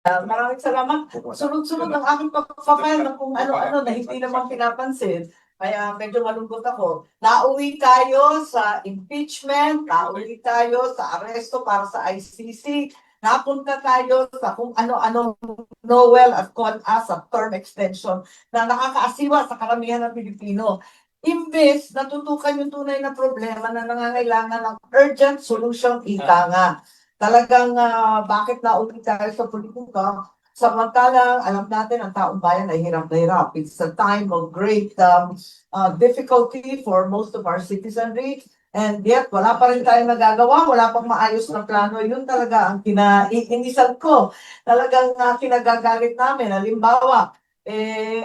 Maraming salamat. Sunod-sunod ang aking pagpapile na kung ano-ano na hindi naman pinapansin. Kaya medyo malungkot ako. Nauwi tayo sa impeachment, nauwi tayo sa aresto para sa ICC, napunta tayo sa kung ano-ano Noel at CONAS sa term extension na nakakaasiwa sa karamihan ng Pilipino. Imbes natutukan yung tunay na problema na nangangailangan ng urgent solution, ika nga. Talagang bakit naulit tayo sa politika? Samantalang alam natin ang taong bayan ay hirap na hirap. It's a time of great difficulty for most of our citizenry. And yet, wala pa rin tayong nagagawa, wala pang maayos na plano. Yun talaga ang kinaiinisan ko. Talagang kinagagalit namin. Halimbawa,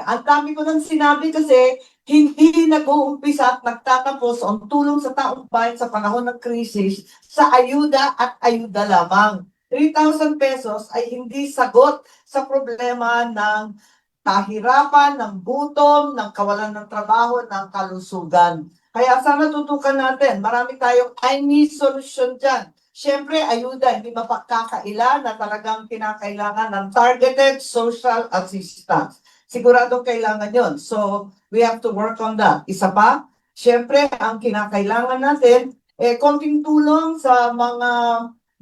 ang dami ko nang sinabi kasi hindi nag-uumpisa at nagtatapos ang tulong sa taong bayan sa panahon ng krisis sa ayuda at ayuda lamang. 3,000 pesos ay hindi sagot sa problema ng kahirapan, ng gutom, ng kawalan ng trabaho, ng kalusugan. Kaya sana tutukan natin. Marami tayong I need solution dyan. Siyempre, ayuda, hindi mapagkakaila na talagang kinakailangan ng targeted social assistance. Siguradong kailangan yon. So, we have to work on that. Isa pa, siyempre, ang kinakailangan natin, konting tulong sa mga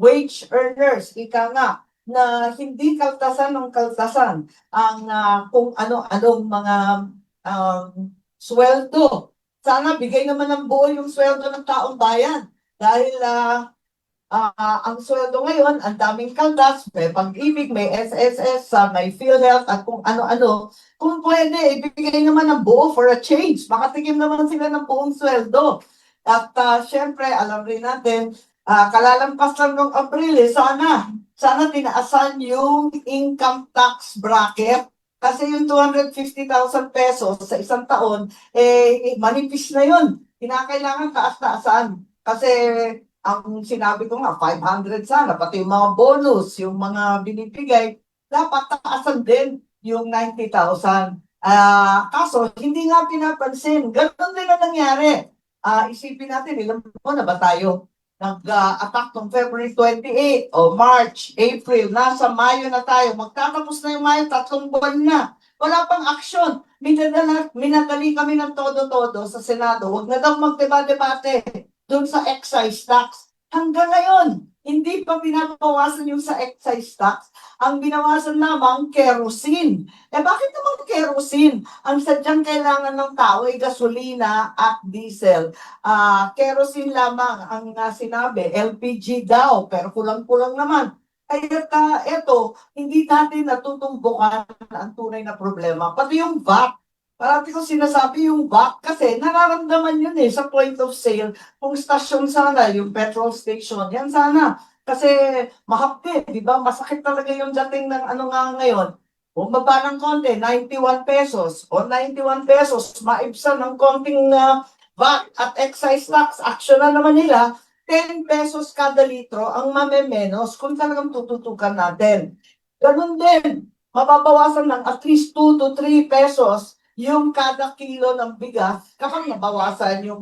wage earners, ika nga, na hindi kaltasan ng kaltasan ang kung ano-anong mga sweldo. Sana bigay naman ng buo yung sweldo ng taong bayan. Dahil ang sweldo ngayon, ang daming kaldas, may pag-ibig, may SSS, may PhilHealth, at kung ano-ano. Kung pwede, ibigay naman ng buo for a change. Makatikim naman sila ng buong sweldo. At syempre, alam rin natin, kalalampas lang ng Abril, sana tinaasan yung income tax bracket. Kasi yung 250,000 pesos sa isang taon, manipis na yun. Kinakailangan taas-taasan. Kasi ang sinabi ko nga, 500 sana, pati yung mga bonus, yung mga binibigay, dapat taasan din yung 90,000. Kaso, hindi nga pinapansin. Ganun din ang nangyari. Isipin natin, ilang buwan na ba tayo? Nag-attack noong February 28 o March, April, nasa Mayo na tayo. Magtatapos na yung Mayo, 3 buwan na. Wala pang aksyon. Minadali kami ng todo-todo sa Senado. Huwag na daw magdeba-debate doon sa excise tax. Hanggang ngayon, hindi pa binabawasan yung sa excise tax. Ang binawasan lamang, kerosene. Bakit naman kerosene? Ang sadyang kailangan ng tao ay gasolina at diesel. Kerosene lamang ang sinabi, LPG daw, pero kulang-kulang naman. Kaya ito, hindi natin natutumbukan ang tunay na problema. Pati yung VAT, parati ko sinasabi yung VAT kasi nararamdaman yun sa point of sale. Kung stasyon sana, yung petrol station, yan sana. Kasi mahapdi, di ba? Masakit talaga yung dating ng ano nga ngayon. Bumaba ng konti, 91 pesos. O 91 pesos, maibsan ng konting VAT at excise tax. Action na naman nila, 10 pesos kada litro ang mamemenos kung talagang tututukan natin. Ganun din, mababawasan ng at least 2 to 3 pesos yung kada kilo ng bigas kapag nabawasan yung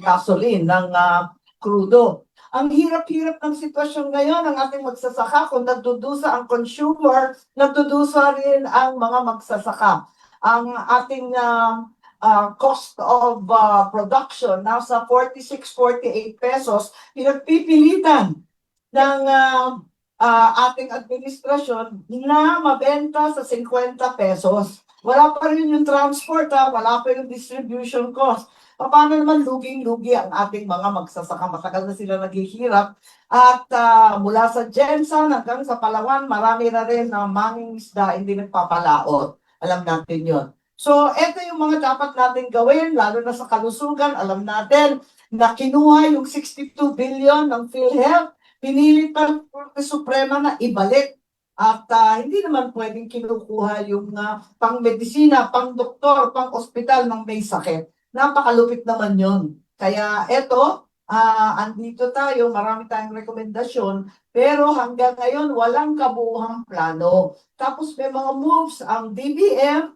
gasoline ng crudo. Ang hirap-hirap ng sitwasyon ngayon ng ating magsasaka kung nagdudusa ang consumer, nagdudusa rin ang mga magsasaka. Ang ating cost of production nasa 46-48 pesos, pinagpipilitan ng ating administrasyon na mabenta sa 50 pesos. Wala pa rin yung transport, wala pa yung distribution cost. Paano naman luging-lugi ang ating mga magsasaka? Matagal na sila naghihirap. At mula sa Jensen hanggang sa Palawan, marami na rin na mangingisda hindi nagpapalaot. Alam natin yon. So, ito yung mga dapat natin gawin, lalo na sa kalusugan. Alam natin na kinuha yung 62 billion ng PhilHealth, pinilit pa ng Korte Suprema na ibalik. At hindi naman pwedeng kinukuha yung pang-medisina, pang-doktor, pang-ospital ng may sakit. Napakalupit naman yon. Kaya eto, andito tayo, marami tayong rekomendasyon, pero hanggang ngayon walang kabuuhang plano. Tapos may mga moves ang DBM,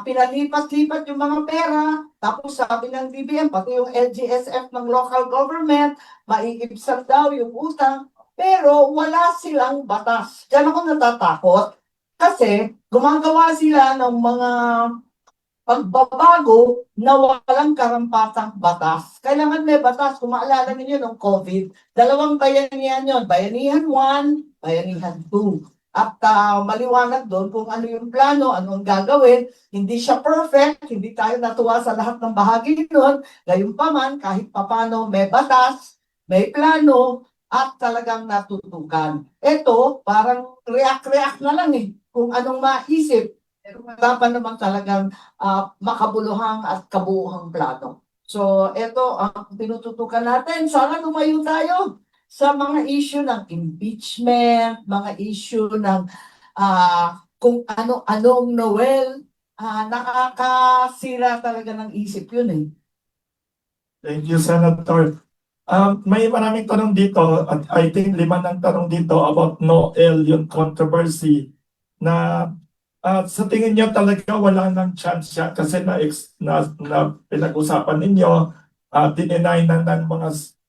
pinalipat-lipat yung mga pera, tapos sabi ng DBM, pati yung LGSF ng local government, maiibsan daw yung utang. pero wala silang batas. Diyan ako natatakot kasi gumagawa sila ng mga pagbabago na walang karampatang batas. Kailangan may batas. Kung maalala ninyo nung COVID, dalawang bayanihan yon, Bayanihan 1, Bayanihan 2. At maliwanag doon kung ano yung plano, ano ang gagawin. Hindi siya perfect, hindi tayo natuwa sa lahat ng bahagi nun. Gayunpaman, kahit papano may batas, may plano, at talagang natutukan. Ito, parang react-react na lang eh, kung anong maisip. Pero wala pa naman talagang makabuluhang at kabuuhang plano. So, ito ang tinututukan natin. Sana lumayo tayo sa mga issue ng impeachment, mga issue ng kung ano-anong Noel. Nakakasira talaga ng isip yun eh. Thank you, Senator. May maraming tanong dito, at I think 5 ng tanong dito about Noel, yung controversy na sa tingin niyo talaga wala nang chance siya kasi na pinag-usapan ninyo, dininay ng mga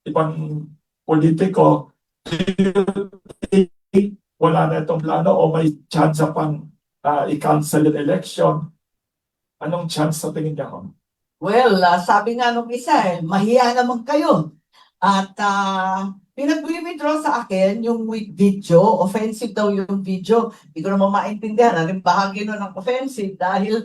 ibang politiko. Do you think wala na itong plano o may chance pang i-cancel yung election? Anong chance sa tingin niyo? Well, sabi nga nung isa mahiya naman kayo. At pinag-withdraw sa akin yung with video, offensive daw yung video. Hindi ko naman maintindihan. Ano yung bahagi nun ng offensive dahil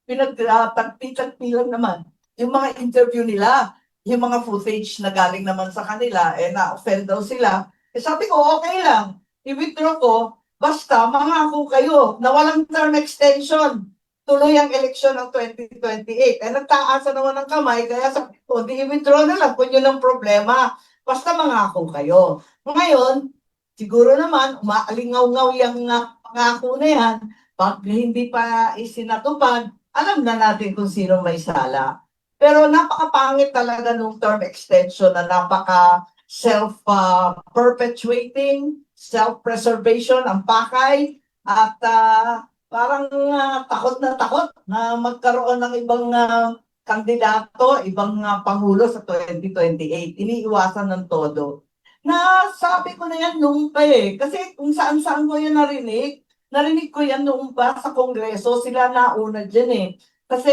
pinagtagpi-tagpi lang naman. Yung mga interview nila, yung mga footage na galing naman sa kanila, na-offend daw sila. Sabi ko, okay lang. I-withdraw ko, basta mangako kayo na walang term extension. Tuloy ang eleksyon ng 2028. Nagtaasa naman ng kamay, kaya sabi ko, di-withdraw na lang kung yun ang problema. Basta mangako kayo. Ngayon, siguro naman, umaalingaw-ngaw yung pangako na yan. Pag hindi pa isinatupad, alam na natin kung sino may sala. Pero napakapangit talaga nung term extension na napaka self-perpetuating, self-preservation ang pakay, at parang takot na magkaroon ng ibang kandidato, ibang pangulo sa 2028. Iniiwasan ng todo. Na sabi ko na yan nung pa kasi kung saan-saan ko yan narinig ko yan noong pa sa Kongreso, sila nauna dyan Kasi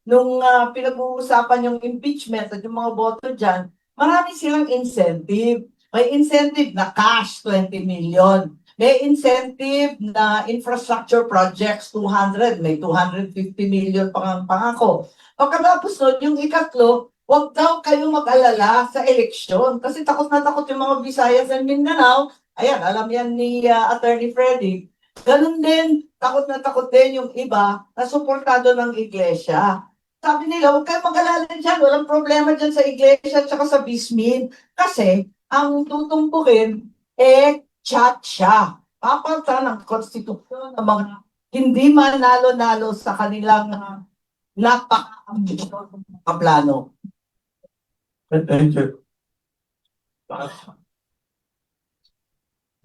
nung pinag-uusapan yung impeachment at yung mga boto dyan, marami silang incentive. May incentive na cash, 20 million. May incentive na infrastructure projects, 200. May 250 million pang pangako. Pagkatapos nun, yung ikatlo, huwag daw kayong mag-alala sa eleksyon. Kasi takot na takot yung mga Visayas and Mindanao. Ayan, alam yan ni Attorney Freddy. Ganun din, takot na takot din yung iba na suportado ng iglesia. Sabi nila, huwag kayong mag-alala dyan. Walang problema dyan sa iglesia at sa BISMIN. Kasi, ang tutumpukin, chat siya. Papalitan ng konstitusyon ng mga hindi manalo-nalo sa kanilang napaka-plano. Thank you.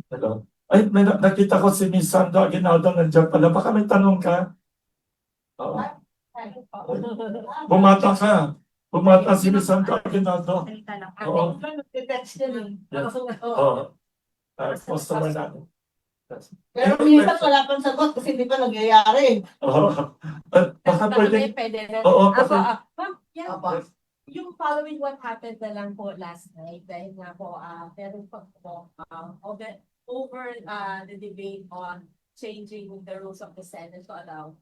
Hello. Ay, nakita ko si Miss Sandra Aguinaldo nandiyan pala. Baka may tanong ka? Oo. Bumata ka. Bumata si Miss Sandra Aguinaldo. Oo. Oo. Customer natin. Pero minsan wala pang sagot kasi hindi pa nangyayari. Oo. Baka pwede. Oo. Yung following what happened na lang po last night, dahil nga po, meron pa po, over the debate on changing the rules of the Senate to allow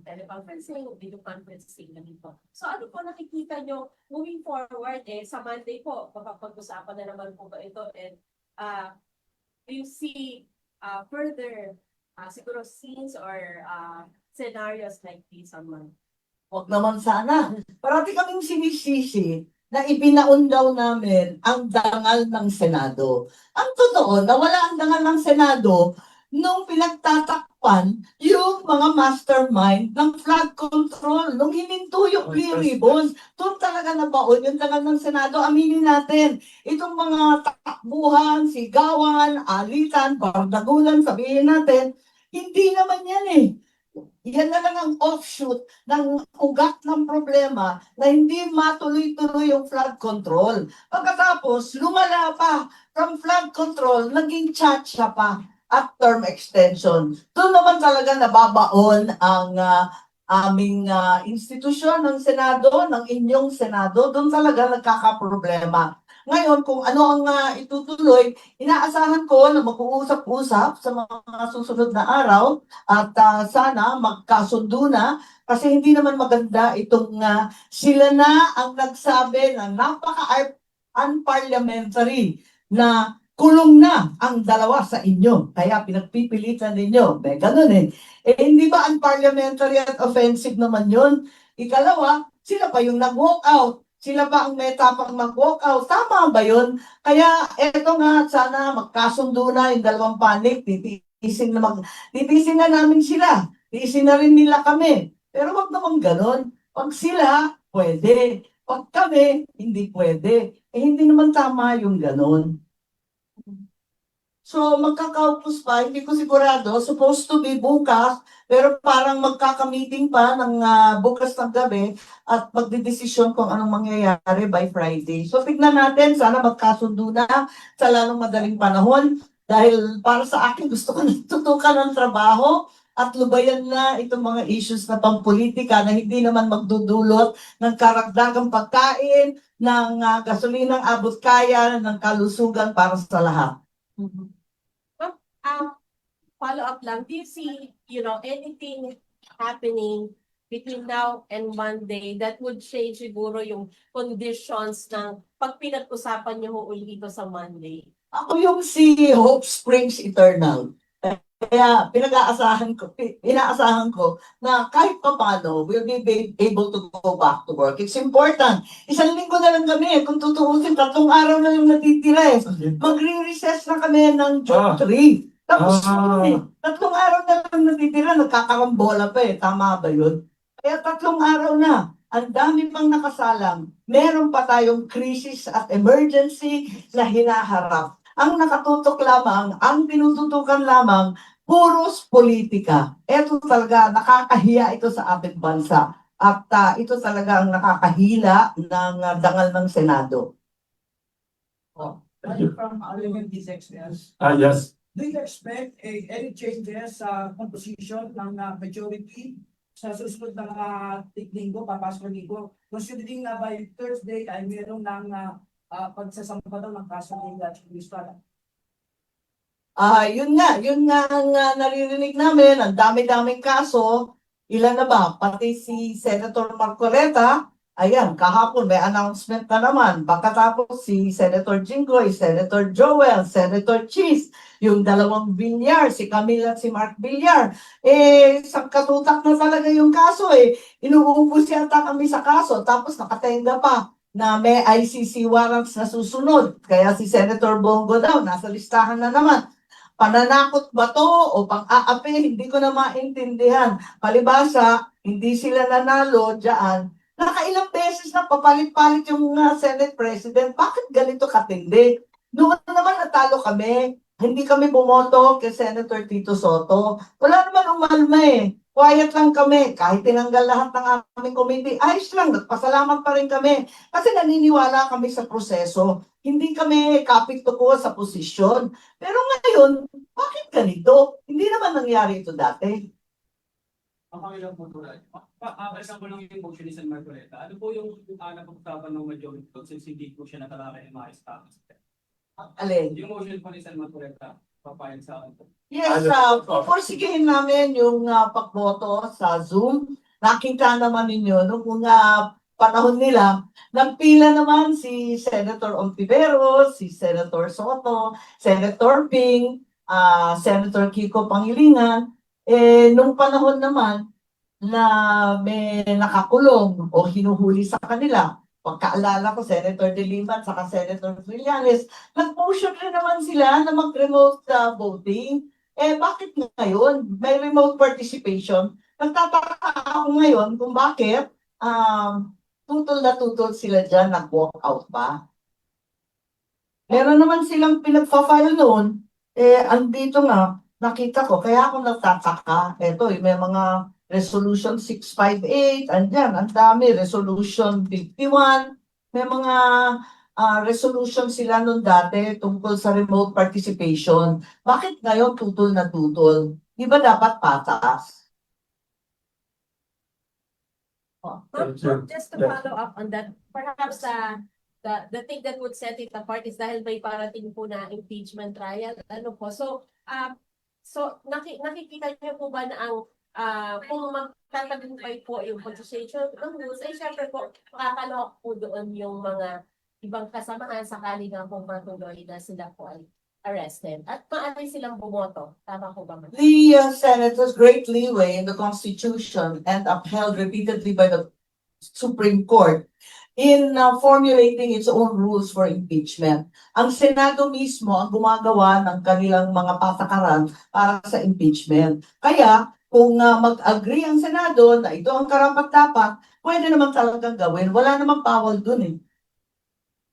teleconferencing, video conferencing na po. So ano po nakikita nyo moving forward sa Monday po, kapag-usapan na naman po ba ito, and do you see further siguro scenes or scenarios like this on Monday? Huwag naman sana. Parati kaming sinisisi na ibinaon daw namin ang dangal ng Senado. Ang totoo, nawala ang dangal ng Senado nung pinagtatakpan yung mga mastermind ng flood control, nung hininto yung clear ribbon. Doon talaga nabaon yung dangal ng Senado. Aminin natin, itong mga takbuhan, sigawan, alitan, bardagulan, sabihin natin, hindi naman yan Yan na lang ang offshoot ng ugat ng problema na hindi matuloy-tuloy yung flood control. Pagkatapos, lumala pa from flood control, naging tsa pa at term extension. Doon naman talaga nababaon ang aming institusyon ng Senado, ng inyong Senado. Doon talaga nagkakaproblema. Ngayon, kung ano ang itutuloy, inaasahan ko na mag-uusap-usap sa mga susunod na araw at sana magkasundo na kasi hindi naman maganda itong sila na ang nagsabi na napaka-unparliamentary na kulong na ang dalawa sa inyo. Kaya pinagpipilitan ninyo. Ganun eh. Hindi ba unparliamentary at offensive naman yun? Ikalawa, sila pa yung nag-walk out. Sila ba ang may tapang mag-walk out? Tama ba yun? Kaya eto nga, sana magkasundo na yung dalawang panig. Titiisin na namin sila. Tiisin na rin nila kami. Pero wag naman ganon. Pag sila, pwede. Pag kami, hindi pwede. Hindi naman tama yung ganon. So, magkakaupos pa, hindi ko sigurado, supposed to be bukas, pero parang magkakamiting pa ng bukas ng gabi at magdidesisyon kung anong mangyayari by Friday. So, tignan natin, sana magkasundo na sa lalong madaling panahon dahil para sa akin gusto ko natutukan ng trabaho at lubayan na itong mga issues na pampolitika na hindi naman magdudulot ng karagdagang pagkain, ng gasolinang abot kaya, ng kalusugan para sa lahat. Follow up lang, do you see, anything happening between now and Monday that would change siguro yung conditions ng pag pinag-usapan niyo ho ulit dito sa Monday? Ako yung si Hope Springs Eternal. Kaya inaasahan ko na kahit pa paano, we'll be able to go back to work. It's important. Isang linggo na lang kami. Kung tutuusin, 3 araw na yung natitira eh. Magre-recess na kami ng June 3. Tapos, 3 araw na lang natitira, nagkakarambola pa eh. Tama ba yun? Kaya 3 araw na. Ang dami pang nakasalang. Meron pa tayong crisis at emergency na hinaharap. Ang nakatutok lamang, ang tinututukan lamang, puros politika. Ito talaga, nakakahiya ito sa ating bansa. At ito talaga ang nakakahila ng dangal ng Senado. From Parliament Yes. Yes. Do you expect any changes sa composition ng majority sa susunod na linggo, papasok na linggo? Considering na by Thursday ay meron ng pagsasampa daw ng kaso ng Administrada. Yun nga ang naririnig namin, ang dami-daming kaso. Ilan na ba? Pati si Senator Marcoleta, ayan, kahapon may announcement na naman. Pagkatapos si Senator Jinggoy, Senator Joel, Senator Cheese, yung dalawang Villar, si Camille at si Mark Villar. Katutak na talaga yung kaso eh. Inuubos yata kami sa kaso, tapos nakatenga pa na may ICC warrants na susunod. Kaya si Senator Bongo daw, nasa listahan na naman. Pananakot ba to o pang-aapi? Hindi ko na maintindihan. Palibasa, hindi sila nanalo dyan. Nakailang beses na papalit-palit yung Senate President. Bakit ganito katindi? Noon naman natalo kami. Hindi kami bumoto kay Senator Tito Soto. Wala naman umalma eh. Quiet lang kami. Kahit tinanggal lahat ng aming committee, ayos lang. Nagpasalamat pa rin kami. Kasi naniniwala kami sa proseso. Hindi kami kapit-tuko sa posisyon. Pero ngayon, bakit ganito? Hindi naman nangyari ito dati. Ang pangilang po po lang. Kasama ko lang yung motion ni San Marcoleta. Ano po yung napag-usapan ng majority vote since hindi po siya nakalakay ng mga status? Alin? Yung motion po ni San Marcoleta, papayag sa akin po. Yes, porsigihin namin yung pagboto sa Zoom. Nakita naman ninyo, nung panahon nila, nagpila naman si Senator Ontiveros, si Senator Soto, Senator Ping, Senator Kiko Pangilinan. Nung panahon naman na may nakakulong o hinuhuli sa kanila, pagkaalala ko, Senator De Lima at saka Senator Trillanes, nag-motion rin naman sila na mag-remote voting. Bakit ngayon may remote participation? Nagtataka ako ngayon kung bakit tutol na tutol sila dyan, nag-walk out pa. Meron naman silang pinagpa-file noon, andito nga, nakita ko, kaya ako nagtataka. Ito, may mga Resolution 658, andyan, ang dami, Resolution 51, may mga resolution sila nun dati tungkol sa remote participation. Bakit ngayon tutol na tutol? Di ba dapat patas? Thank you. Just to Yeah. follow up on that, perhaps the thing that would set it apart is dahil may parating po na impeachment trial. Ano po? So nakikita niyo po ba na ang kung magtatagumpay po yung constitution ng rules, ay syempre po makakalok po doon yung mga ibang kasamahan sakali nga po matuloy na sila po ay arrested. At maaari silang bumoto. Tama po ba, ma'am? The Senate has great leeway in the Constitution and upheld repeatedly by the Supreme Court in formulating its own rules for impeachment. Ang Senado mismo ang gumagawa ng kanilang mga patakaran para sa impeachment. Kaya, kung mag-agree ang Senado na ito ang karapat-dapat, pwede naman talagang gawin. Wala namang bawal dun eh.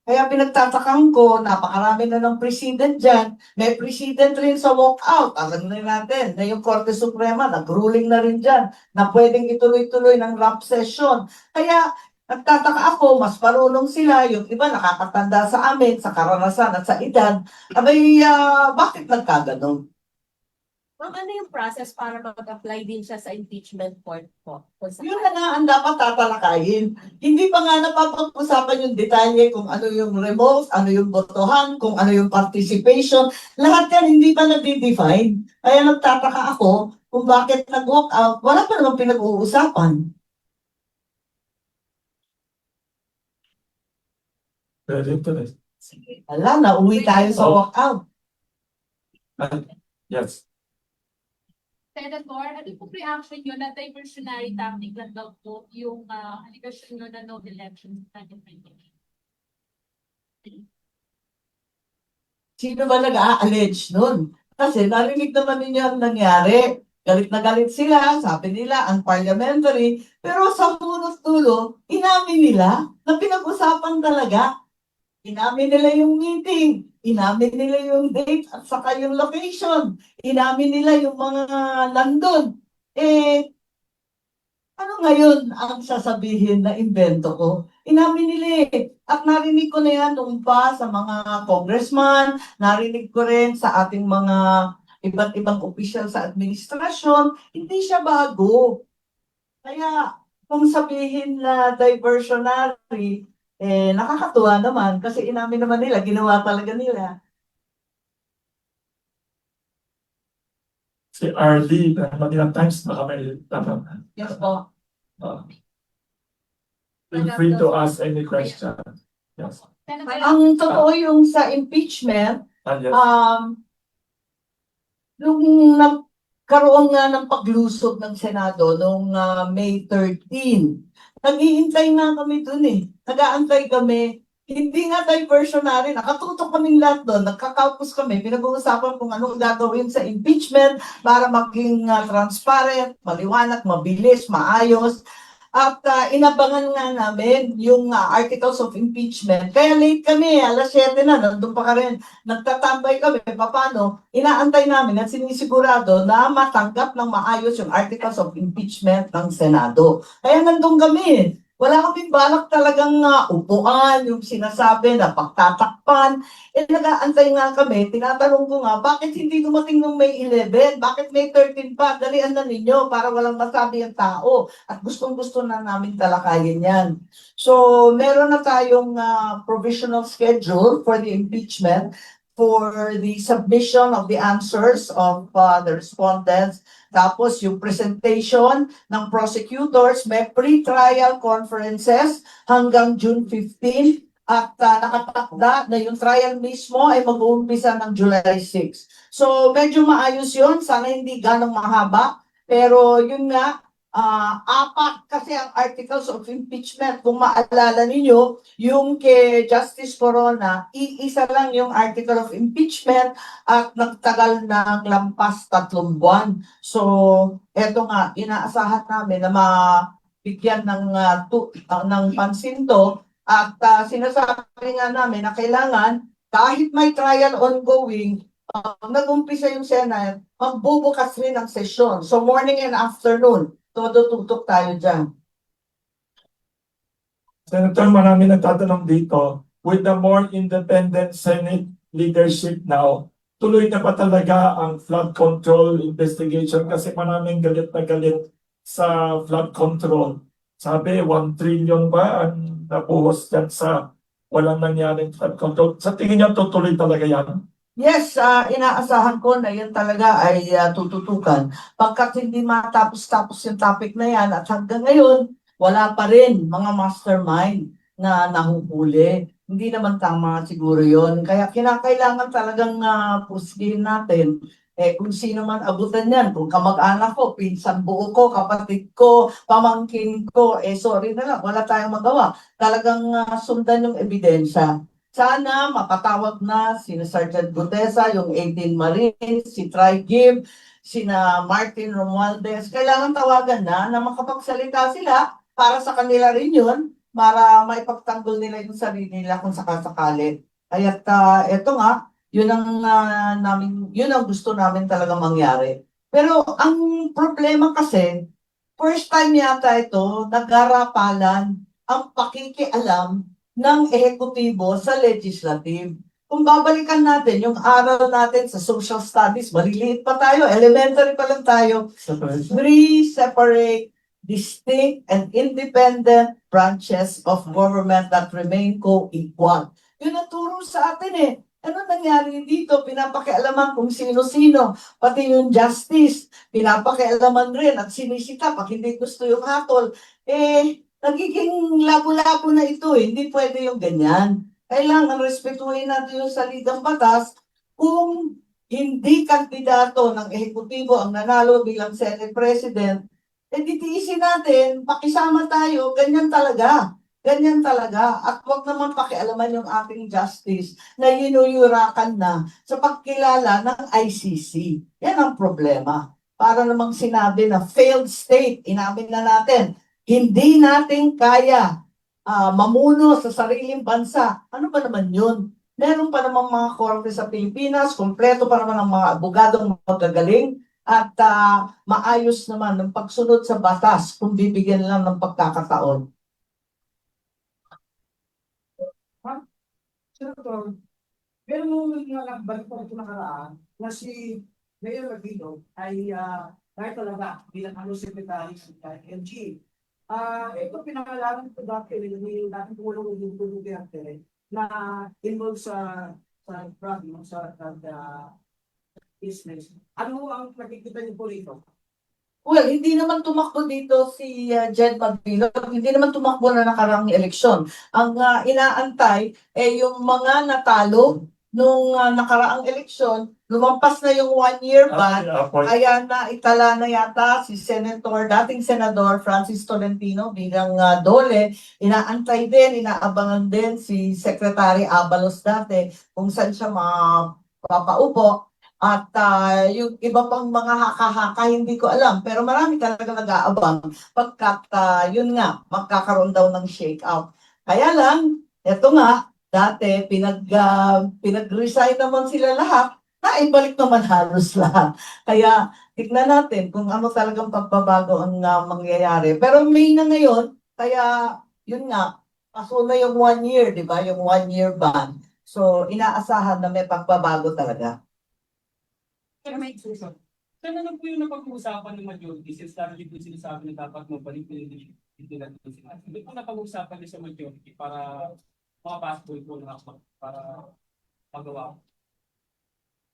Kaya pinagtatakang ko, napakarami na ng president dyan. May president rin sa walkout. Alam na natin na yung Korte Suprema, nag-ruling na rin dyan na pwedeng ituloy-tuloy ng wrap session. Kaya nagtataka ako, mas marunong sila. Yung iba nakakatanda sa amin, sa karanasan at sa edad. Abay, bakit nagkaganon? Ma'am, ano yung process para mag-apply din siya sa impeachment court po? Kung Yun na nga ang dapat tatalakayin. Hindi pa nga napapag-usapan yung detalye kung ano yung remote, ano yung botohan, kung ano yung participation. Lahat yan hindi pa na-define. Kaya nagtataka ako kung bakit nag-walk out. Wala pa naman pinag-uusapan. Very interesting. Wala na, uwi tayo sa walk out. Yes. Senator, ano po reaction nyo na diversionary tactic lang daw po yung allegation nyo na no elections sa 2020? Sino ba nag-a-allege nun? Kasi narinig naman ninyo ang nangyari. Galit na galit sila, sabi nila, unparliamentary. Pero sa punot dulo, inamin nila na pinag-usapan talaga. Inamin nila yung meeting, inamin nila yung date at saka yung location, inamin nila yung mga nandun. Ano ngayon ang sasabihin na invento ko? Inamin nila eh. At narinig ko na yan noon pa sa mga congressman, narinig ko rin sa ating mga iba't ibang opisyal sa administrasyon, hindi siya bago. Kaya kung sabihin na diversionary, nakakatuwa naman kasi inamin naman nila, ginawa talaga nila. Si RD, Manila Times, baka may tanong. Yes po. Feel free to ask any question. Yes. Senator, Ang totoo yung sa impeachment, Yes. nung nagkaroon nga ng paglusog ng Senado noong May 13, naghihintay nga kami dun eh. Nag-aantay kami. Hindi nga diversionary. Nakatutok kaming lahat doon. Nagkakaupos kami. Pinag-uusapan kung anong gagawin sa impeachment para maging transparent, maliwanag, mabilis, maayos. At inabangan nga namin yung articles of impeachment. Kaya late kami, alas 7 na, nandun pa ka rin. Nagtatambay kami, paano? Inaantay namin at sinisigurado na matanggap ng maayos yung articles of impeachment ng Senado. Kaya nandun kami. Wala kaming balak talagang upuan, yung sinasabi na pagtatakpan. Nag-aantay nga kami, tinatanong ko nga, bakit hindi dumating nung May 11? Bakit May 13 pa? Dalian na ninyo para walang masabi ang tao. At gustong-gusto na namin talakayin yan. So, meron na tayong provisional schedule for the impeachment for the submission of the answers of the respondents. Tapos yung presentation ng prosecutors, may pre-trial conferences hanggang June 15 at nakatakda na yung trial mismo ay mag-uumpisa ng July 6. So medyo maayos yun, sana hindi ganong mahaba, pero yun nga, apat kasi ang articles of impeachment. Kung maalala ninyo, yung kay Justice Corona, iisa lang yung article of impeachment at nagtagal ng lampas 3 buwan. So, eto nga, inaasahan namin na mabigyan ng pansin to at sinasabi nga namin na kailangan kahit may trial ongoing, nag-umpisa yung Senate, magbubukas rin ang sesyon. So morning and afternoon, todo tutok tayo dyan. Senator, marami nagtatanong dito, with the more independent Senate leadership now, tuloy na ba talaga ang flood control investigation? Kasi maraming galit na galit sa flood control. Sabi, 1 trillion ba ang nabuhos dyan sa walang nangyaring flood control? Sa tingin niyo, tutuloy talaga yan? Yes, inaasahan ko na yan talaga ay tututukan. Pagkat hindi matapos-tapos yung topic na yan at hanggang ngayon, wala pa rin mga mastermind na nahuhuli. Hindi naman tama siguro yon. Kaya kinakailangan talagang pusgihin natin. Kung sino man abutan yan, kung kamag-anak ko, pinsan buo ko, kapatid ko, pamangkin ko, sorry na lang, wala tayong magawa. Talagang sundan yung ebidensya. Sana mapatawag na si Sergeant Gutesa, yung 18 Marines, si Tri Gibb, sina Martin Romualdez. Kailangan tawagan na makapagsalita sila para sa kanila rin yun, para maipagtanggol nila yung sarili nila kung sakasakali. Kaya eto nga, yun ang gusto namin talaga mangyari. Pero ang problema kasi, first time yata ito, nag-arapalan ang pakikialam ng ehekutibo sa legislative. Kung babalikan natin yung aral natin sa social studies, maliliit pa tayo, elementary pa lang tayo, three separate, distinct, and independent branches of government that remain co-equal. Yun ang turo sa atin eh. Ano nangyari dito? Pinapakialaman kung sino-sino, pati yung justice, pinapakialaman rin at sinisita pag hindi gusto yung hatol. Nagiging labo-labo na ito eh. Hindi pwede yung ganyan. Kailangan respetuhin natin yung salitang batas kung hindi kandidato ng ehekutibo ang nanalo bilang Senate President, ditiisin natin, pakisama tayo, ganyan talaga. Ganyan talaga. At huwag naman pakialaman yung ating justice na yinuyurakan na sa pagkilala ng ICC. Yan ang problema. Para namang sinabi na failed state, inamin na natin, hindi natin kaya mamuno sa sariling bansa. Ano ba naman yun? Meron pa namang mga korte sa Pilipinas, kompleto pa naman ang mga abogadong magagaling, at maayos naman ng pagsunod sa batas kung bibigyan lang ng pagkakataon. Senator, meron mo nga balik ko ito nakaraan na si Mayor Ravino ay kahit talaga bilang secretary ng LG. Ito pinangalanan ko dati ni dating Pangulong Duterte na involved sa business. Ano ang nakikita niyo po rito? Well, hindi naman tumakbo dito si Jed Pagpilo. Hindi naman tumakbo na nakaraang eleksyon. Ang inaantay yung mga natalo nung nakaraang eleksyon, lumampas na yung 1-year ban, kaya naitala na yata si dating Senador Francis Tolentino bilang DOLE. Inaantay din, inaabangan din si Secretary Abalos dati kung saan siya mapapaupo. At yung iba pang mga haka-haka, hindi ko alam. Pero marami talaga nag-aabang pagkat yun nga, magkakaroon daw ng shake-out. Kaya lang, eto nga, dati pinag-resign naman sila lahat, naibalik naman halos lahat. Kaya tignan natin kung ano talagang pagbabago ang mangyayari. Pero May na ngayon, kaya yun nga, paso na yung 1 year, di ba? Yung 1-year ban. So, inaasahan na may pagbabago talaga. Pero may susunod. Sana na po yung napag-uusapan ng majority since lagi po sinasabi na dapat mabalik na yung hindi natin sila. Hindi po napag-uusapan din sa majority para makapasok po na para magawa.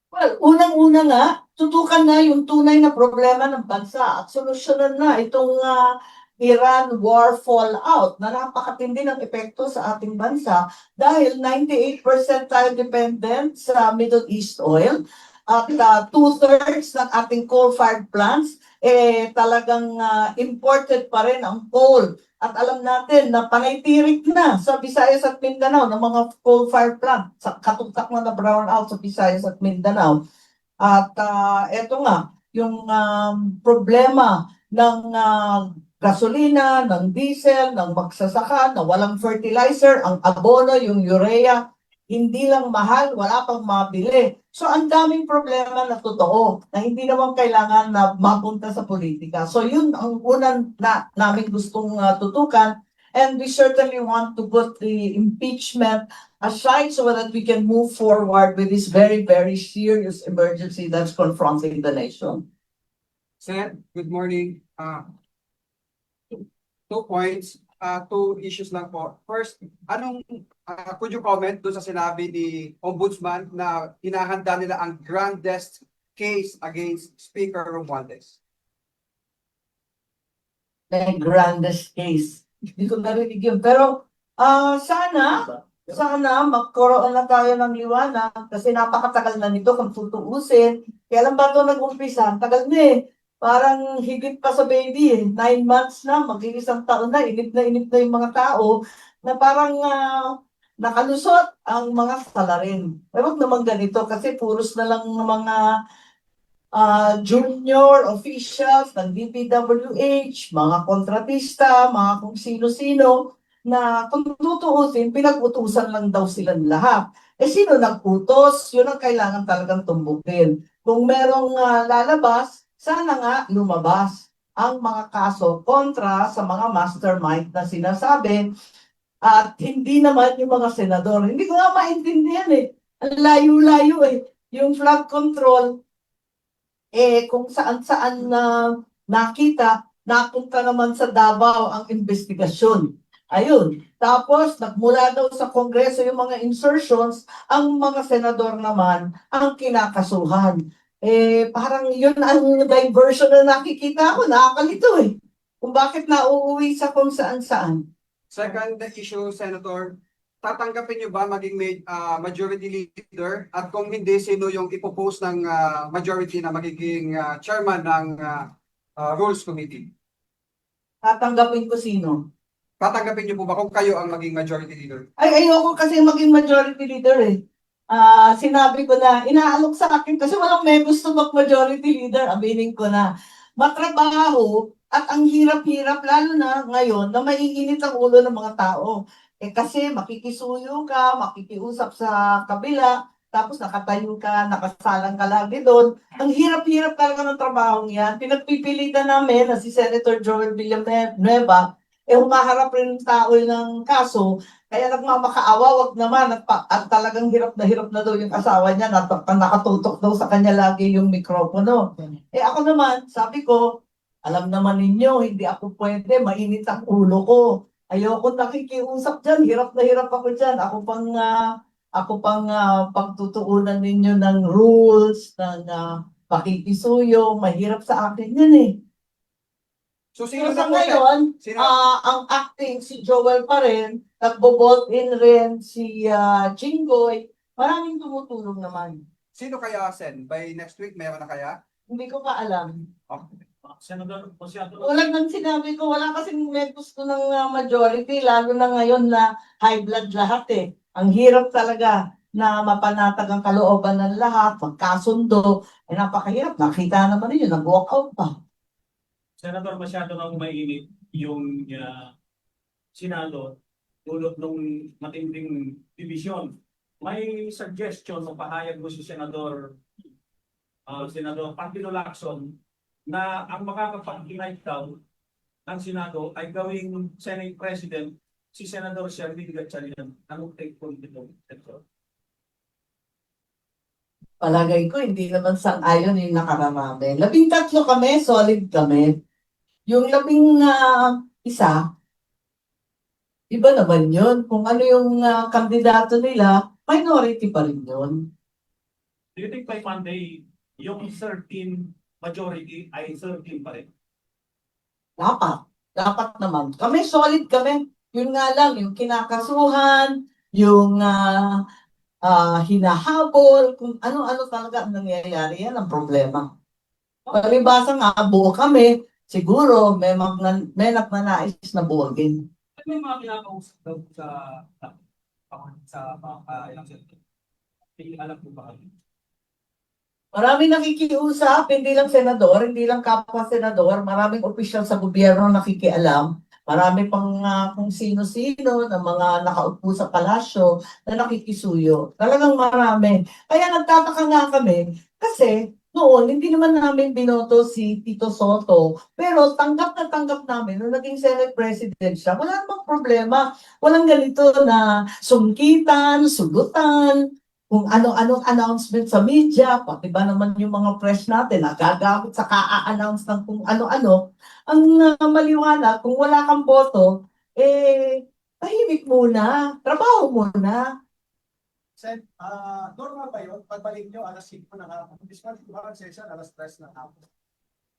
Well, unang-una nga, tutukan na yung tunay na problema ng bansa at solusyonan na itong Iran war fallout na napakatindi ng epekto sa ating bansa dahil 98% tayo dependent sa Middle East oil at 2/3 ng ating coal-fired plants talagang imported pa rin ang coal. At alam natin na panay-tirik na sa Visayas at Mindanao ng mga coal-fired plant, sa katuktak na brown out sa Visayas at Mindanao. At eto nga, yung problema ng gasolina, ng diesel, ng magsasaka, na walang fertilizer, ang abono, yung urea, hindi lang mahal, wala pang mabili. So ang daming problema na totoo na hindi naman kailangan na mapunta sa politika. So yun ang unang namin gustong tutukan, and we certainly want to put the impeachment aside so that we can move forward with this very, very serious emergency that's confronting the nation. Sir, good morning. Two points, two issues lang po. First, could you comment doon sa sinabi ni Ombudsman na hinahanda nila ang grandest case against Speaker Romualdez? The grandest case. Hindi ko narinig yun. Pero sana magkaroon na tayo ng liwanag kasi napakatagal na nito kung tutuusin. Kailan ba ito nag-umpisa? Tagal na eh. Parang higit pa sa baby eh. 9 months na, mag-iisang taon na, inip na yung mga tao na parang nakalusot ang mga salarin. Eh, wag naman ganito kasi puros na lang ng mga junior officials ng DPWH, mga kontratista, mga kung sino-sino, na kung tutuusin, pinag-utusan lang daw silang lahat. Eh sino nag-utos? Yun ang kailangan talagang tumbukin. Kung merong lalabas, sana nga lumabas ang mga kaso kontra sa mga mastermind na sinasabi at hindi naman yung mga senador. Hindi ko nga maintindihan eh. Ang layo-layo eh. Yung flood control, kung saan-saan na nakita, napunta naman sa Davao ang investigasyon. Ayun. Tapos, nagmula daw sa Kongreso yung mga insertions, ang mga senador naman ang kinakasuhan. Parang yun ang diversion na nakikita ko, nakakalito eh. Kung bakit nauuwi sa kung saan-saan. Second issue, Senator, tatanggapin niyo ba maging majority leader? At kung hindi, sino yung ipopose ng majority na magiging chairman ng Rules Committee? Tatanggapin ko sino? Tatanggapin niyo po ba kung kayo ang maging majority leader? Ay, ayoko kasi maging majority leader eh. Sinabi ko na, inaalok sa akin kasi walang may gusto mag-majority leader, aminin ko na. Matrabaho at ang hirap-hirap, lalo na ngayon, na maiinit ang ulo ng mga tao. Kasi makikisuyo ka, makikiusap sa kabila, tapos nakatayo ka, nakasalang ka lagi doon. Ang hirap-hirap talaga ng trabaho yan. Pinagpipilitan namin na si Senator Joel Villanueva, humaharap rin ng tao ng kaso, kaya nagmamakaawa, wag naman, at talagang hirap na daw yung asawa niya, nakatutok daw sa kanya lagi yung mikropono. Ako naman, sabi ko, alam naman ninyo, hindi ako pwede, mainit ang ulo ko. Ayoko nakikiusap dyan, hirap na hirap ako dyan. Ako pang pagtutuunan ninyo ng rules, ng pakikisuyo, mahirap sa akin yan eh. So, sino Sa na po, ngayon, Sino? ang acting si Joel pa rin, nagbo-vote in rin si Jinggoy, maraming tumutulong naman. Sino kaya, Sen? By next week, mayroon na kaya? Hindi ko pa alam. Senador, Wala nang sinabi ko, wala kasing may gusto ng majority, lalo na ngayon na high blood lahat eh. Ang hirap talaga na mapanatag ang kalooban ng lahat, magkasundo, napakahirap. Nakita naman ninyo, nag-walk out pa. Senador, masyado nang mainit yung Senado dulot ng matinding division. May suggestion o pahayag mo si Senador Pangilo Lacson na ang makakapag-invite daw ng Senado ay gawing Senate President si Senador Sherwin Gatchalian. Anong take po dito? Palagay ko, hindi naman sang-ayon yung nakararami. 13 kami, solid kami. Yung 11, iba naman yun. Kung ano yung kandidato nila, minority pa rin yun. Do you think by Monday, yung 13 majority ay 13 pa rin? Dapat naman. Kami, solid kami. Yun nga lang, yung kinakasuhan, yung hinahabol, kung ano-ano talaga ang nangyayari, yan ang problema. Palibasa nga, buo kami, siguro may nagnanais na buwagin. May mga kinakausap daw sa mga ilang senador. Hindi alam po ba kami? Maraming nakikiusap, hindi lang senador, hindi lang kapwa senador, maraming opisyal sa gobyerno nakikialam. Marami pang kung sino-sino na mga nakaupo sa palasyo na nakikisuyo. Talagang marami. Kaya nagtataka nga kami kasi noon hindi naman namin binoto si Tito Soto. Pero tanggap na tanggap namin nung naging Senate President siya. Wala namang problema. Walang ganito na sungkitan, sugutan, kung ano-anong announcement sa media, pati ba naman yung mga press natin, nagagamit sa ka-announce ng kung ano-ano, ang maliwanag, kung wala kang boto, tahimik muna, trabaho muna. Sen, normal ba yun? Pagbalik nyo, alas 5 na hapon. Bisman, ang session, alas 3 na hapon.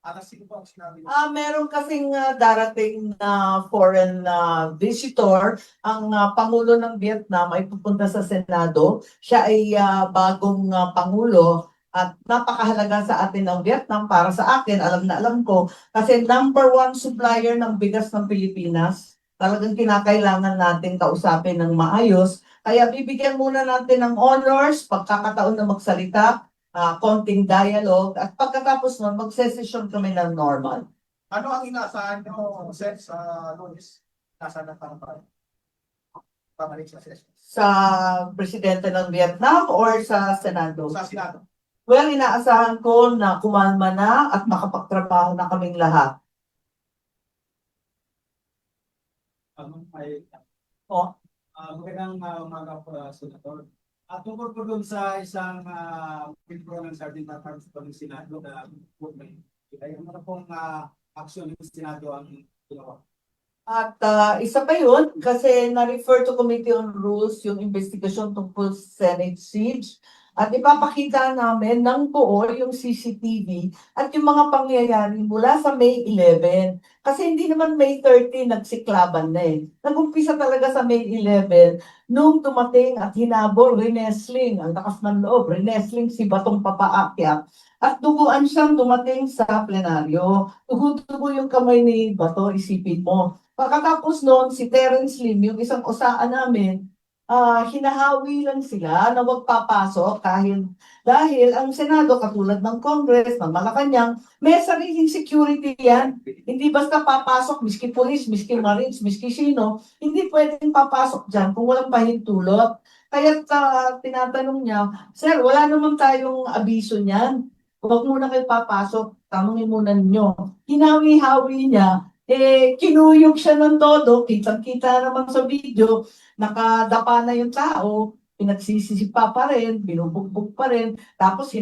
Alas 5 ang sinabi nyo. Meron kasing darating na foreign visitor, ang Pangulo ng Vietnam ay pupunta sa Senado. Siya ay bagong Pangulo at napakahalaga sa atin ng Vietnam. Para sa akin, alam na alam ko, kasi number one supplier ng bigas ng Pilipinas. Talagang kinakailangan natin kausapin ng maayos. Kaya bibigyan muna natin ng honors, pagkakataon na magsalita, konting dialogue, at pagkatapos nun, magsesesyon kami ng normal. Ano ang inaasahan nyo, Sen, sa Lunes? Nasa na pamalik sa session? Sa presidente ng Vietnam or sa Senado? Sa Senado. Well, inaasahan ko na kumalma na at makapagtrabaho na kaming lahat. Magandang umaga po, Senator. Tungkol po doon sa isang withdraw ng Sergeant at Arms po ng Senado na movement. Kaya ano pong action ng Senado ang ginawa? At isa pa yun, kasi na-refer to Committee on Rules yung investigasyon tungkol sa Senate siege. At ipapakita namin ng buo yung CCTV at yung mga pangyayari mula sa May 11. Kasi hindi naman May 30 nagsiklaban na eh. Nag-umpisa talaga sa May 11 nung dumating at hinabol, rinesling, ang lakas ng loob, rinesling si Batong Papaakyat. At duguan siyang dumating sa plenaryo. Dugo-dugo yung kamay ni Bato, isipin mo. Pagkatapos noon, si Terence Lim, yung isang osaan namin, hinahawi lang sila na wag papasok dahil ang Senado katulad ng Congress, ng Malacanang, may sariling security yan. Hindi basta papasok, miski police, miski marines, miski sino, hindi pwedeng papasok dyan kung walang pahintulot. Kaya tinatanong niya, Sir, wala naman tayong abiso niyan. Huwag muna kayo papasok, tanongin muna ninyo. Hinawi-hawi niya, kinuyog siya ng todo, kitang-kita naman sa video, nakadapa na yung tao, pinagsisisipa pa rin, binubugbog pa rin, tapos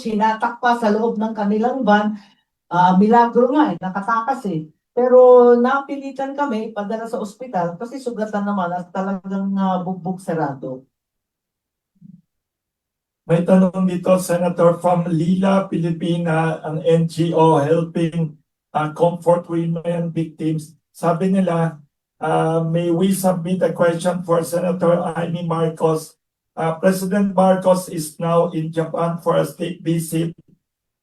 hinatak pa sa loob ng kanilang van. Milagro nga nakatakas eh. Pero napilitan kami, padala sa ospital, kasi sugatan naman at talagang bugbog sarado. May tanong dito, Senator, from Lila Pilipina, an NGO helping comfort women victims. Sabi nila, may we submit a question for Senator Amy Marcos? President Marcos is now in Japan for a state visit.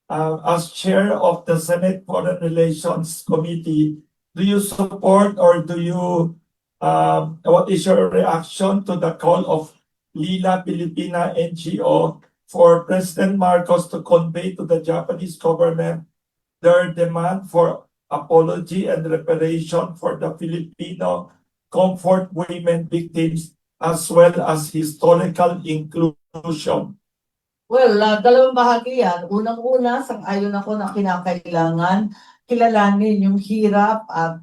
As chair of the Senate Foreign Relations Committee, do you support or do you, what is your reaction to the call of Lila Pilipina NGO for President Marcos to convey to the Japanese government their demand for apology and reparation for the Filipino comfort women victims as well as historical inclusion? Well, dalawang bahagi yan. Unang-una, sang-ayon ako na kinakailangan kilalanin yung hirap at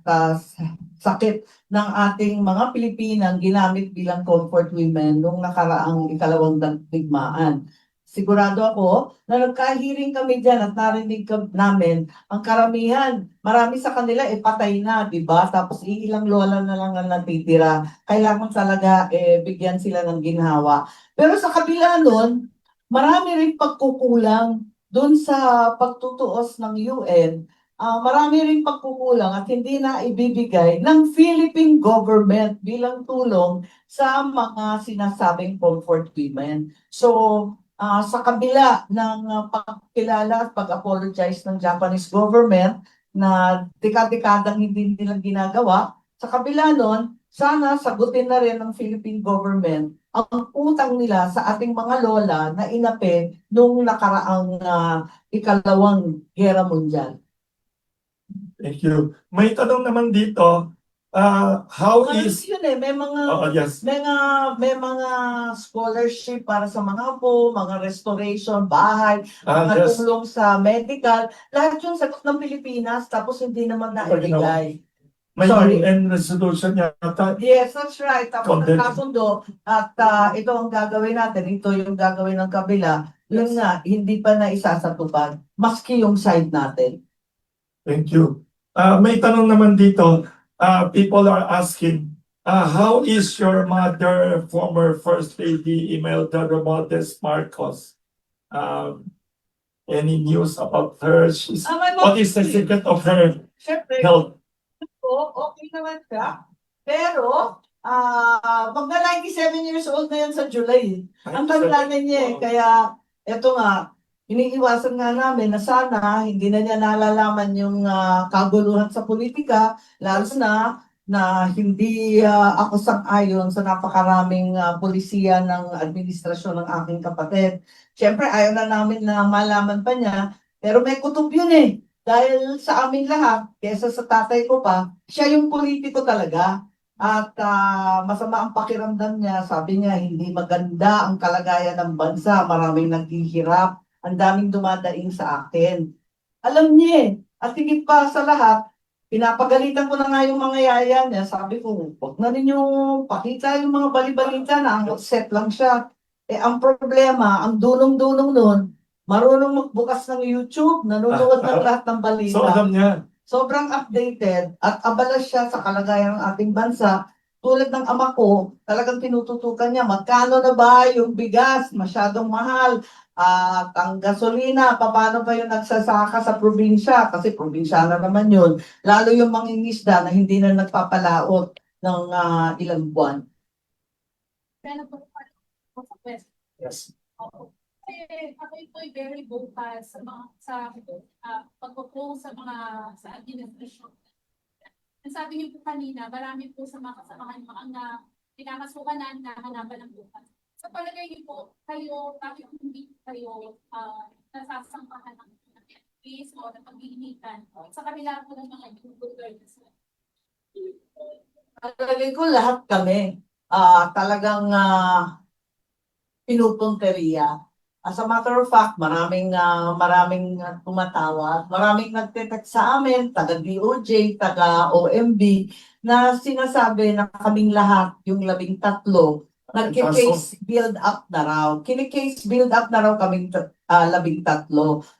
sakit ng ating mga Pilipinang ginamit bilang comfort women nung nakaraang ikalawang digmaan. Sigurado ako na nagkahiring kami dyan at narinig namin ang karamihan. Marami sa kanila patay na, di ba? Tapos ilang lola na lang ang natitira. Kailangan talaga bigyan sila ng ginhawa. Pero sa kabila nun, marami rin pagkukulang doon sa pagtutuos ng UN. Marami rin pagkukulang at hindi na ibibigay ng Philippine government bilang tulong sa mga sinasabing comfort women. So, sa kabila ng pagkilala at pag-apologize ng Japanese government na dekadang hindi nila ginagawa, sa kabila nun, sana sagutin na rin ng Philippine government ang utang nila sa ating mga lola na inapi nung nakaraang ikalawang gera mundial. Thank you. May tanong naman dito, how Ano is, yun eh, may mga yes, may mga scholarship para sa mga po, mga restoration, bahay, mga yes, tulong sa medical, lahat yung sagot ng Pilipinas tapos hindi naman naibigay. may Sorry. UN resolution yata. Yes, that's right. Tapos Condemn. nagkasundo at ito ang gagawin natin, ito yung gagawin ng kabila. Yun nga, hindi pa na isasatupad, maski yung side natin. Thank you. May tanong naman dito, people are asking, how is your mother, former First Lady Imelda Romualdez Marcos? Any news about her? What is the secret of her Siyempre, health? okay naman siya. Pero, mag na 97 years old na yan sa July. Ang tanda na niya eh. Kaya, eto nga, iniiwasan nga namin na sana hindi na niya nalalaman yung kaguluhan sa politika, lalo na hindi ako sang-ayon sa napakaraming polisiya ng administrasyon ng aking kapatid. Siyempre, ayaw na namin na malaman pa niya, pero may kutob yun eh. Dahil sa amin lahat, kesa sa tatay ko pa, siya yung politiko talaga. At masama ang pakiramdam niya. Sabi niya, hindi maganda ang kalagayan ng bansa. Maraming naghihirap. Ang daming dumadaing sa akin. Alam niya eh. At higit pa sa lahat, pinapagalitan ko na nga yung mga yaya niya. Sabi ko, huwag na rin yung pakita yung mga balibalita na ang set lang siya. Eh, ang problema, ang dunong-dunong nun, marunong magbukas ng YouTube, nanonood ng lahat ng balita. So alam niya. Sobrang updated at abala siya sa kalagayan ng ating bansa. Tulad ng ama ko, talagang tinututukan niya, magkano na ba yung bigas? Masyadong mahal. At ang gasolina, paano ba yung nagsasaka sa probinsya? Kasi probinsya na naman yun. Lalo yung mangingisda na hindi na nagpapalaot ng ilang buwan. Senator, sa question. Yes. Oo. Kasi ako ito'y very vocal sa mga pagpo sa administrasyon. Ang sabi niyo po kanina, marami po sa mga kasamahan mga pinakasukan na hanapan ng bukas. Sa palagay niyo po, bakit hindi kayo nasasangkahan ng case o ng pag-iinitan sa kabila po ng mga good governance? Palagay ko lahat kami talagang pinupunteriya. As a matter of fact, maraming tumatawag, maraming nagte-text sa amin, taga DOJ, taga OMB, na sinasabi na kaming lahat, yung 13, nag-case build up na raw. Kini-case build up na raw kaming 13.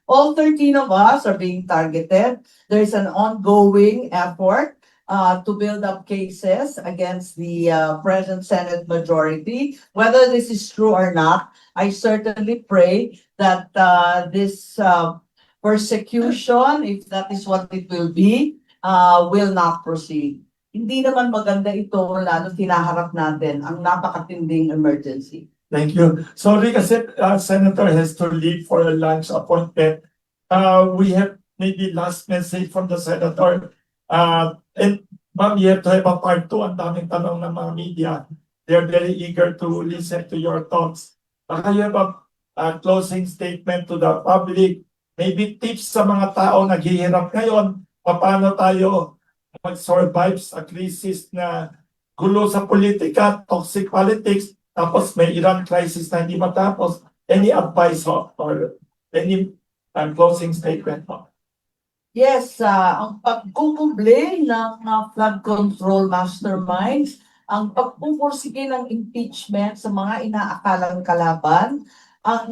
All 13 of us are being targeted. There is an ongoing effort to build up cases against the present Senate majority. Whether this is true or not, I certainly pray that this persecution, if that is what it will be, will not proceed. Hindi naman maganda ito, lalo tinaharap natin ang napakatinding emergency. Thank you. Sorry kasi Senator has to leave for a lunch appointment. We have maybe last message from the Senator. And ma'am, you have to have a part 2. Ang daming tanong ng mga media. They're very eager to listen to your thoughts. Baka you have a closing statement to the public. Maybe tips sa mga tao naghihirap ngayon. Paano tayo mag-survive sa crisis na gulo sa politika, toxic politics, tapos may Iran crisis na hindi matapos. Any advice or any closing statement po? Yes, ang pagkukumble ng flood control masterminds, ang pagpupursige ng impeachment sa mga inaakalang kalaban, ang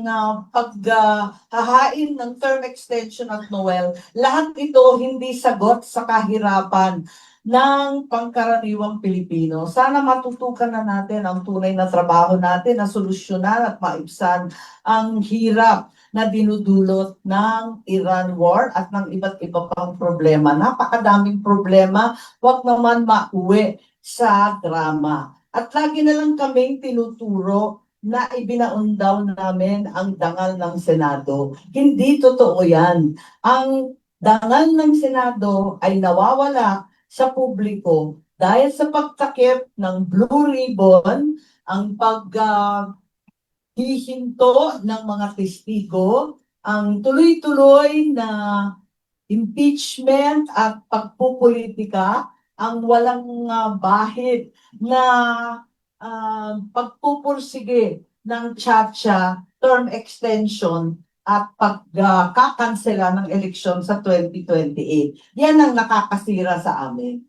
paghahain ng term extension at Noel, lahat ito hindi sagot sa kahirapan ng pangkaraniwang Pilipino. Sana matutukan na natin ang tunay na trabaho natin na solusyonan at maibsan ang hirap na dinudulot ng Iran war at ng iba't iba pang problema. Napakadaming problema, wag naman mauwi sa drama. At lagi na lang kaming tinuturo na ibinaon namin ang dangal ng Senado. Hindi totoo yan. Ang dangal ng Senado ay nawawala sa publiko dahil sa pagtakip ng Blue Ribbon, ang hihinto ng mga testigo, ang tuloy-tuloy na impeachment at pagpupolitika, ang walang bahid na pagpupursige ng tsa-tsa, term extension at pagkakansela ng eleksyon sa 2028. Yan ang nakakasira sa amin.